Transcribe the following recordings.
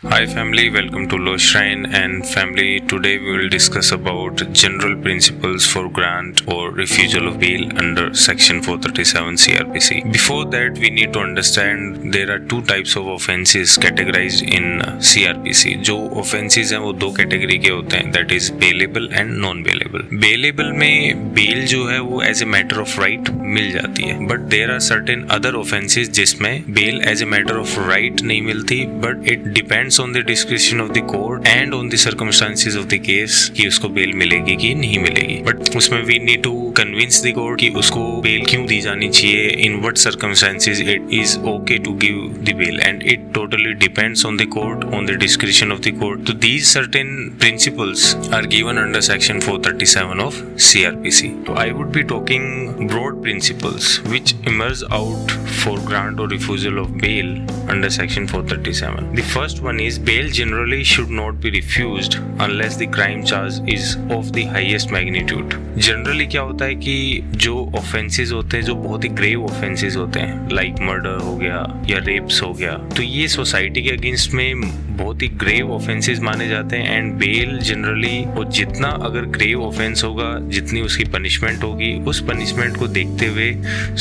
Hi family, welcome to Law Shrine and family. Today we will discuss about general principles for grant or refusal of bail under section 437 CRPC. Before that we need to understand there are two types of offenses categorized in CRPC. जो offenses हैं वो दो category के होते हैं, that is bailable and non bailable. Bailable में bail जो है वो as a matter of right मिल जाती है, but there are certain other offenses जिसमें bail as a matter of right नहीं मिलती, but it depends on the discretion of the court and on the circumstances of the case कि उसको bell मिलेगी कि नहीं मिलेगी. बट उसमें we need to convince the court कि उसको बेल क्यों दी जानी चाहिए, in what circumstances it is okay to give the bail, and it totally depends on the court, on the discretion of the court. So these certain principles are given under section 437 of CRPC. So I would be talking broad principles which emerge out for grant or refusal of bail under section 437. The first one is bail generally should not be refused unless the crime charge is of the highest magnitude. Generally क्या होता है कि जो offenses होते हैं, जो बहुत ही grave offenses होते हैं, like murder हो गया या rapes हो गया, तो ये society के against में बहुत ही grave offenses माने जाते हैं, and bail generally वो जितना अगर grave offense होगा, जितनी उसकी punishment होगी, उस punishment को देखते हुए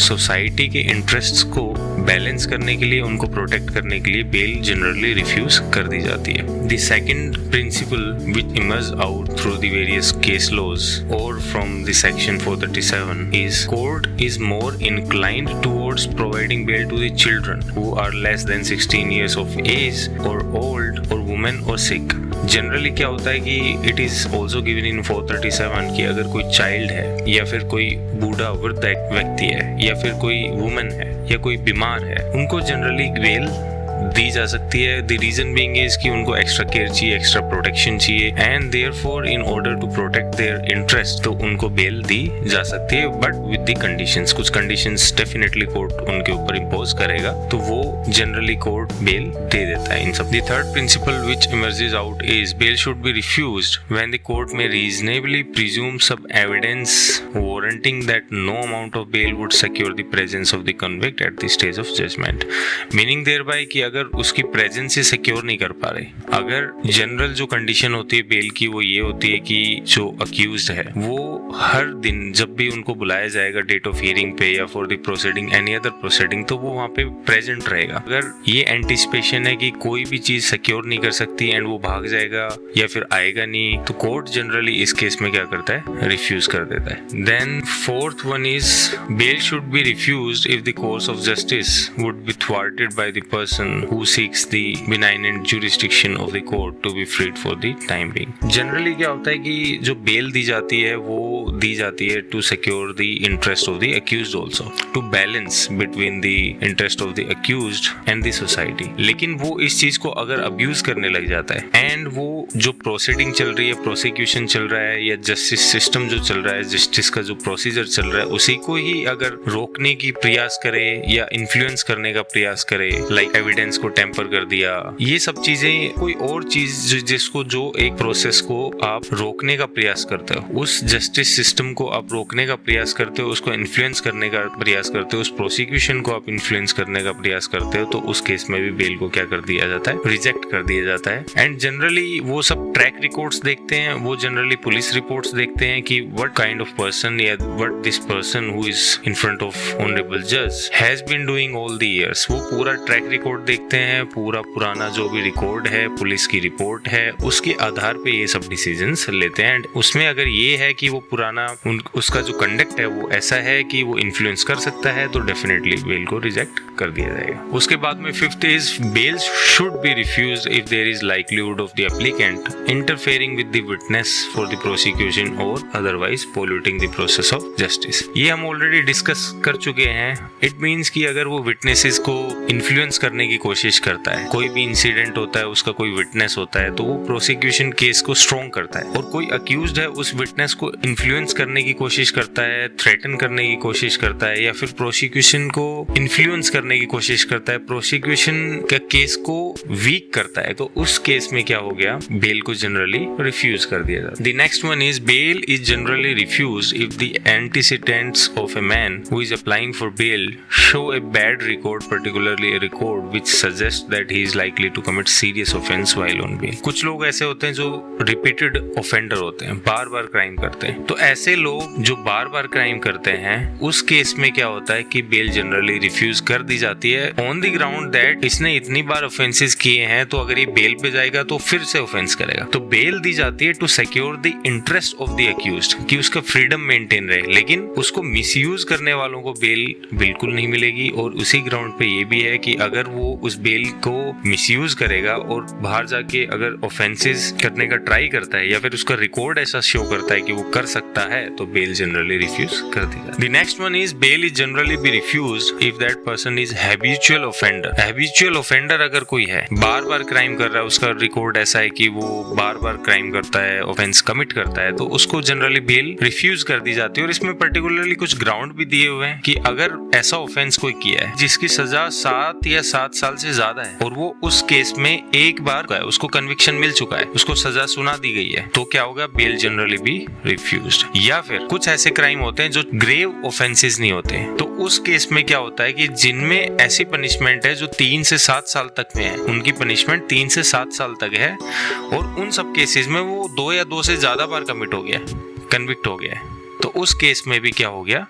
society के interests को बैलेंस करने के लिए, उनको प्रोटेक्ट करने के लिए बेल जनरली रिफ्यूज कर दी जाती है. The second principle which emerge out through the various case laws और from the section 437 is court is more inclined towards providing bail to the children who are less than 16 years of age और old और women और sick. Generally क्या होता है कि it is also given in 437 कि अगर कोई चाइल्ड है या फिर कोई बूढ़ा वृद्ध व्यक्ति है या फिर कोई वुमेन है या कोई बीमार है, उनको जनरली बेल दी जा सकती है. द रीजन बीइंग इज कि उनको एक्स्ट्रा केयर चाहिए, एक्स्ट्रा प्रोटेक्शन चाहिए, and therefore in order to protect their interest तो उनको बेल दी जा सकती है, बट विद द कंडीशंस. कुछ कंडीशंस डेफिनेटली कोर्ट उनके ऊपर इम्पोज करेगा, तो वो जनरली कोर्ट बेल दे देता है इन सब. The third principle which emerges out is bail should be refused when the court may reasonably presume some evidence warranting that no amount of bail would secure the presence of the convict at the stage of judgment. Meaning thereby कि अगर उसकी presence से secure नहीं कर पा रहे, अगर general जो कंडीशन होती है बेल की वो ये होती है कि जो अक्यूज्ड है वो हर दिन जब भी उनको बुलाया जाएगा डेट ऑफ हियरिंग पे या for the proceeding any other proceeding, तो वो वहाँ पे प्रेजेंट रहेगा. अगर ये एंटिसिपेशन है कि कोई भी चीज सिक्योर नहीं कर सकती एंड वो भाग जाएगा या फिर आएगा नहीं, तो कोर्ट जनरली इस केस में क्या करता है, रिफ्यूज कर देता है. Then fourth one is bail should be refused if the course of justice would be thwarted by the person who seeks the benignant jurisdiction of the court to be freed for the time being. Generally क्या होता है कि जो bell दी जाती है वो दी जाती है to secure the interest of the accused also, to balance between the interest of the accused and the society. लेकिन वो इस चीज को अगर abuse करने लग जाता है एंड वो जो proceeding चल रही है, prosecution चल रहा है या justice system जो चल रहा है, justice का जो procedure चल रहा है, उसी को ही अगर रोकने की प्रयास करे या influence करने का प्रयास करे, like evidence को टेम्पर कर दिया, ये सब चीजें कोई और चीज जिसको जो एक प्रोसेस को आप रोकने का प्रयास करते हो, उस जस्टिस सिस्टम को आप रोकने का प्रयास करते हो, उसको इन्फ्लुएंस करने का प्रयास करते हो, उस प्रोसिक्यूशन को आप इन्फ्लुएंस करने का प्रयास करते हो, तो उस केस में भी बेल को क्या कर दिया जाता है, रिजेक्ट कर दिया जाता है. एंड जनरली वो सब ट्रैक रिकॉर्ड्स देखते हैं, वो जनरली पुलिस रिपोर्ट्स देखते हैं कि व्हाट काइंड ऑफ पर्सन या what this person who is in front of honourable जज has been doing all the years. वो पूरा ट्रैक रिकॉर्ड देखते हैं, पूरा पुराना जो भी रिकॉर्ड है, पुलिस की रिपोर्ट है, उसके आधार पे ये सब डिसीजंस लेते हैं. एंड उसमें अगर ये है कि वो पुराना उसका जो कंडक्ट है वो ऐसा है कि वो इन्फ्लुएंस कर सकता है, तो डेफिनेटली बेल को रिजेक्ट कर दिया जाएगा. उसके बाद में fifth is bail should be refused if there is likelihood of the applicant interfering with the witness for the prosecution और otherwise polluting the process of justice. ये हम ऑलरेडी डिस्कस कर चुके हैं. इट मींस कि अगर वो विटनेसेस को इन्फ्लुएंस करने की कोशिश करता है, कोई भी इंसिडेंट होता है, उसका कोई विटनेस होता है, तो वो प्रोसिक्यूशन केस को स्ट्रॉन्ग करता है, और कोई अक्यूज्ड है उस विटनेस को इन्फ्लुएंस इन्फ्लुएंस करने की कोशिश करता है, थ्रेटन करने की कोशिश करता है, या फिर प्रोसिक्यूशन को इन्फ्लुएंस करने की कोशिश करता है, प्रोसिक्यूशन का केस को वीक करता है, तो उस केस में क्या हो गया, बेल को जनरली रिफ्यूज कर दिया जाता है। The next one is bail is generally refused if the antecedents of a man who is applying for bail show a bad record, particularly a record which suggests that he is likely to commit serious offense while on bail। कुछ लोग ऐसे होते हैं जो repeated offender होते हैं, बार बार crime करते हैं। तो ऐसे लोग जो बार बार क्राइम करते हैं, उस केस में क्या होता है कि बेल जनरली रिफ्यूज कर दी जाती है ऑन द ग्राउंड दैट इसने इतनी बार ऑफेंसेस किए हैं, तो अगर ये बेल पे जाएगा तो फिर से ऑफेंस करेगा। तो बेल दी जाती है to secure the interest of the accused, कि उसका फ्रीडम मेंटेन रहे, लेकिन उसको मिसयूज करने वालों को बेल बिल्कुल नहीं मिलेगी। और उसी ग्राउंड पे ये भी है कि अगर वो उस बेल को मिसयूज करेगा और बाहर जाके अगर ऑफेंसेस करने का ट्राई करता है, या फिर उसका रिकॉर्ड ऐसा शो करता है कि वो कर सकता है, तो बेल जनरली रिफ्यूज कर दी जाती है। The next one is bail is generally be refused if that person is habitual offender. Habitual offender अगर कोई है, बार बार क्राइम कर रहा है, उसका रिकॉर्ड ऐसा है कि वो बार बार क्राइम करता है, ऑफेंस कमिट करता है, तो उसको जनरली बेल रिफ्यूज कर दी जाती है। और इसमें पर्टिकुलरली कुछ ग्राउंड भी दिए हुए हैं कि अगर ऐसा ऑफेंस कोई किया है जिसकी सजा 7 या 7 साल से ज्यादा है, और वो उस केस में एक बार उसको कन्विक्शन मिल चुका है, उसको सजा सुना दी गई है, तो क्या होगा, बेल जनरली भी रिफ्यूज्ड। या फिर कुछ ऐसे क्राइम होते हैं जो ग्रेव ऑफेंसेस नहीं होते, तो उस केस में क्या होता है कि जिनमें ऐसी पनिशमेंट है जो 3 से 7 साल तक में है, उनकी पनिशमेंट 3 से 7 साल तक है, और उन सब केसेस में वो 2 या 2 से ज्यादा बार कमिट हो गया, कन्विक्ट हो गया है, तो उस केस में भी क्या हो गया,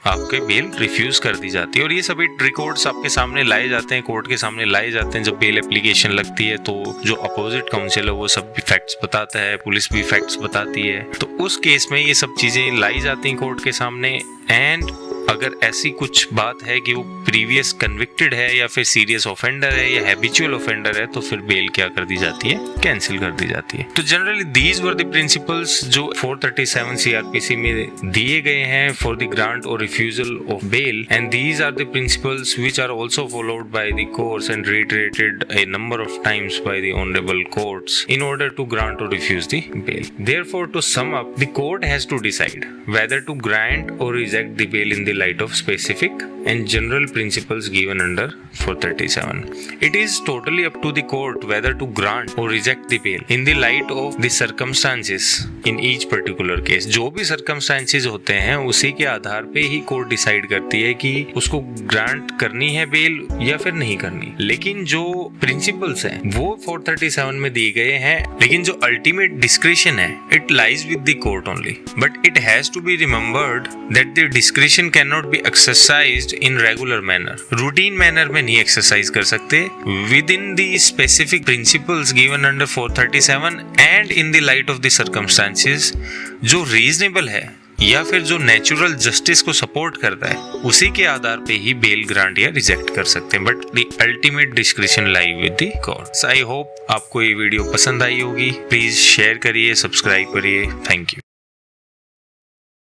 आपके बेल रिफ्यूज कर दी जाती है। और ये सभी रिकॉर्ड्स आपके सामने लाए जाते हैं, कोर्ट के सामने लाए जाते हैं। जब बेल एप्लीकेशन लगती है तो जो अपोजिट काउंसिल है वो सब भी फैक्ट्स बताता है, पुलिस भी फैक्ट्स बताती है, तो उस केस में ये सब चीजें लाई जाती हैं कोर्ट के सामने। एंड अगर ऐसी कुछ बात है कि वो प्रीवियस कन्विक्टेड है, या फिर सीरियस ऑफेंडर है, या हैबिचुअल ऑफेंडर है, तो फिर बेल क्या कर दी जाती है, कैंसिल कर दी जाती है। तो generally these were the principles जो 437 सीआरपीसी में दिए गए हैं फॉर द ग्रांट और refusal of bail, and these are the principles which are also followed by the courts and reiterated a number of times by the honorable courts in order to grant or refuse the bail. Therefore, to sum up, the court has to decide whether to grant or reject the bail in the light of specific and general principles given under 437. It is totally up to the court whether to grant or reject the bail in the light of the circumstances in each particular case. जो भी circumstances होते हैं उसी के आधार पे ही court decide करती है कि उसको ग्रांट करनी है बेल या फिर नहीं करनी। लेकिन जो प्रिंसिपल्स हैं वो 437 में दिए गए हैं, लेकिन जो अल्टीमेट डिस्क्रिशन है it lies with the court only, but it has to be remembered that the discretion can not be exercised in regular manner. Routine manner में नहीं एक्सरसाइज कर सकते, with in the specific principles given under 437 and in the light of the circumstances, जो reasonable है या फिर जो natural justice को सपोर्ट करता है, उसी के आधार पे ही बेल ग्रांट या रिजेक्ट कर सकते हैं, but the ultimate discretion lie with the courts. I hope आपको ये वीडियो पसंद आई होगी। प्लीज शेयर करिए, सब्सक्राइब करिए। Thank you.